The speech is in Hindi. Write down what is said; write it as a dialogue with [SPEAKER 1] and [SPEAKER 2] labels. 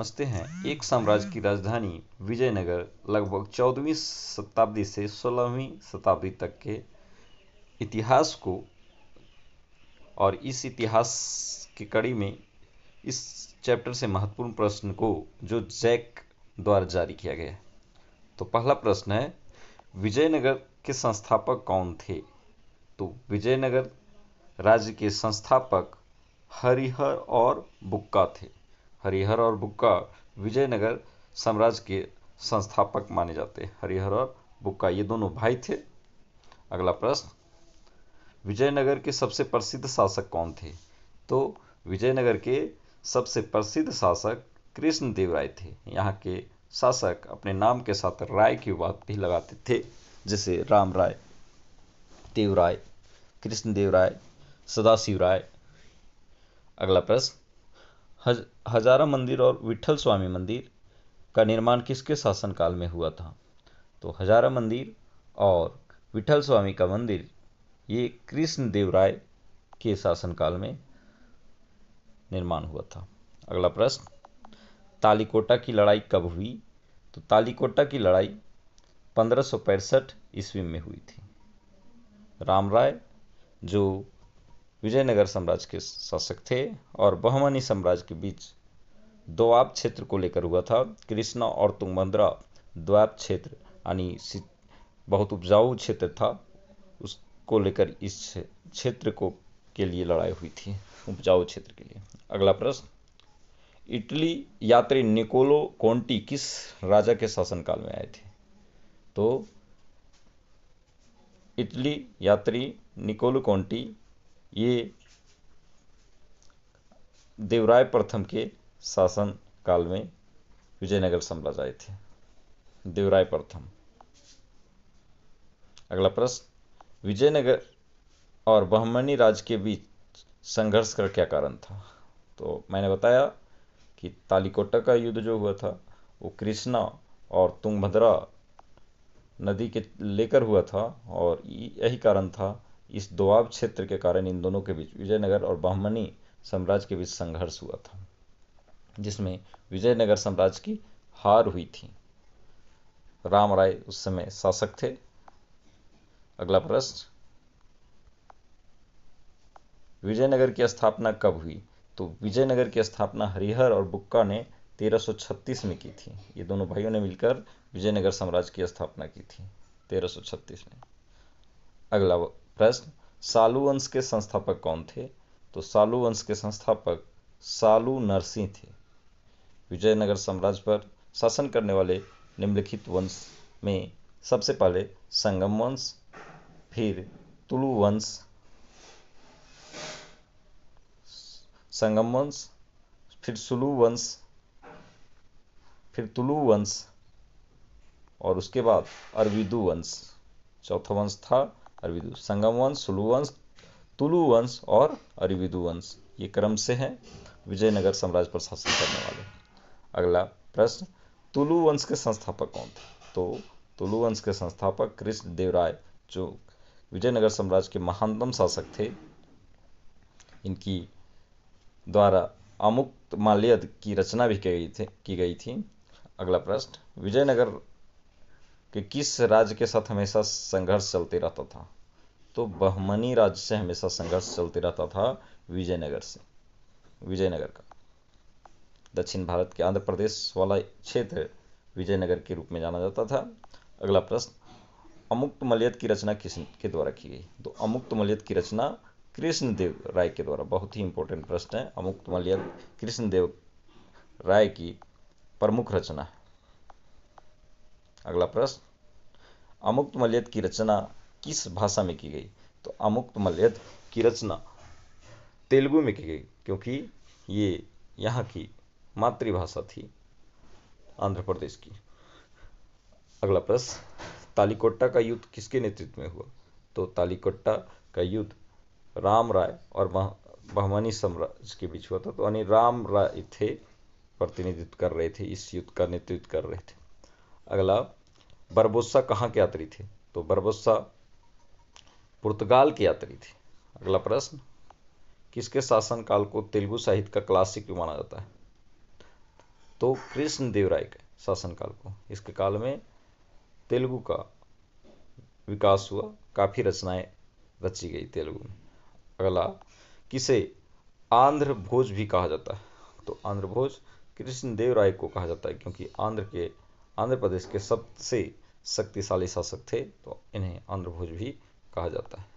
[SPEAKER 1] समझते हैं। एक साम्राज्य की राजधानी विजयनगर लगभग 14वीं शताब्दी से 16वीं शताब्दी तक के इतिहास को, और इस इतिहास की कड़ी में इस चैप्टर से महत्वपूर्ण प्रश्न को जो जैक द्वारा जारी किया गया है। तो पहला प्रश्न है, विजयनगर के संस्थापक कौन थे? तो विजयनगर राज्य के संस्थापक हरिहर और बुक्का थे। हरिहर और बुक्का विजयनगर साम्राज्य के संस्थापक माने जाते हैं। हरिहर और बुक्का ये दोनों भाई थे। अगला प्रश्न, विजयनगर के सबसे प्रसिद्ध शासक कौन थे? तो विजयनगर के सबसे प्रसिद्ध शासक कृष्णदेवराय थे। यहाँ के शासक अपने नाम के साथ राय की बात भी लगाते थे, जैसे राम राय, देवराय, कृष्णदेवराय, सदाशिव राय। अगला प्रश्न, हजारा मंदिर और विठल स्वामी मंदिर का निर्माण किसके शासनकाल में हुआ था? तो हजारा मंदिर और विठल स्वामी का मंदिर ये कृष्णदेवराय के शासनकाल में निर्माण हुआ था। अगला प्रश्न, तालीकोटा की लड़ाई कब हुई? तो तालीकोटा की लड़ाई 1565 ईस्वी में हुई थी। राम राय जो विजयनगर साम्राज्य के शासक थे और बहमनी साम्राज्य के बीच दोआब क्षेत्र को लेकर हुआ था। कृष्णा और तुंगभद्रा दोआब क्षेत्र यानी बहुत उपजाऊ क्षेत्र था, उसको लेकर इस क्षेत्र को के लिए लड़ाई हुई थी, उपजाऊ क्षेत्र के लिए। अगला प्रश्न, इटली यात्री निकोलो कोंटी किस राजा के शासनकाल में आए थे? तो इटली यात्री निकोलो कोंटी ये देवराय प्रथम के शासन काल में विजयनगर साम्राज्य आए थे। देवराय प्रथम। अगला प्रश्न, विजयनगर और बहमनी राज्य के बीच संघर्ष का क्या कारण था? तो मैंने बताया कि तालीकोटा का युद्ध जो हुआ था वो कृष्णा और तुंगभद्रा नदी के लेकर हुआ था, और यही कारण था, इस दोआब क्षेत्र के कारण इन दोनों के बीच विजयनगर और बहमनी साम्राज्य के बीच संघर्ष हुआ था, जिसमें विजयनगर साम्राज्य की हार हुई थी। राम राय उस समय शासक थे। अगला प्रश्न, विजयनगर की स्थापना कब हुई? तो विजयनगर की स्थापना हरिहर और बुक्का ने 1336 में की थी। ये दोनों भाइयों ने मिलकर विजयनगर साम्राज्य की स्थापना की थी 1336 में। अगला प्रश्न, सालू वंश के संस्थापक कौन थे? तो सालू वंश के संस्थापक सालू नरसिंह थे। विजयनगर साम्राज्य पर शासन करने वाले निम्नलिखित वंश में सबसे पहले संगम वंश, फिर तुलु वंश, संगम वंश, फिर सुलु वंश, फिर तुलु वंश, और उसके बाद अरविदु वंश। चौथा वंश था अरविदु। संगम वंश, सुलु वंश, तुलु वंश और अरविदु वंश, ये क्रम से हैं विजयनगर साम्राज्य पर शासन करने वाले। अगला प्रश्न, तुलु वंश के संस्थापक कौन थे? तो तुलु वंश के संस्थापक कृष्णदेवराय जो विजयनगर साम्राज्य के महानतम शासक थे, इनकी द्वारा अमुक्तमाल्यद की रचना भी की गई थी। अगला प्रश्न, विजयनगर के किस राज्य के साथ हमेशा संघर्ष चलते रहता था? तो बहमनी राज्य से हमेशा संघर्ष चलते रहता था विजयनगर से। विजयनगर का दक्षिण भारत के आंध्र प्रदेश वाला क्षेत्र विजयनगर के रूप में जाना जाता था। अगला प्रश्न, अमुक्तमाल्यद की रचना किसके द्वारा की गई? तो अमुक्तमाल्यद की रचना कृष्णदेव राय के द्वारा। बहुत ही इंपॉर्टेंट प्रश्न है। अमुक्तमाल्यद कृष्णदेव राय की प्रमुख रचना है। अगला प्रश्न, अमुक्तमाल्यद की रचना किस भाषा में की गई? तो अमुक्तमाल्यद की रचना तेलुगु में की गई, क्योंकि ये यहाँ की मातृभाषा थी आंध्र प्रदेश की। अगला प्रश्न, तालीकोटा का युद्ध किसके नेतृत्व में हुआ? तो तालीकोटा का युद्ध राम राय और बहमनी साम्राज्य के बीच हुआ था। तो यानी राम राय थे, प्रतिनिधित्व कर रहे थे, इस युद्ध का नेतृत्व कर रहे थे। अगला, बरबोस्सा कहाँ के यात्री थे? तो बरबोस्सा पुर्तगाल के यात्री थे। अगला प्रश्न, किसके शासनकाल को तेलुगु साहित्य का क्लासिक भी माना जाता है? तो कृष्णदेवराय के शासनकाल को, इसके काल में तेलुगु का विकास हुआ, काफ़ी रचनाएं रची गई तेलुगु में। अगला, किसे आंध्र भोज भी कहा जाता है? तो आंध्र भोज कृष्णदेवराय को कहा जाता है, क्योंकि आंध्र प्रदेश के सबसे शक्तिशाली शासक थे, तो इन्हें आंध्र भोज भी कहा जाता है।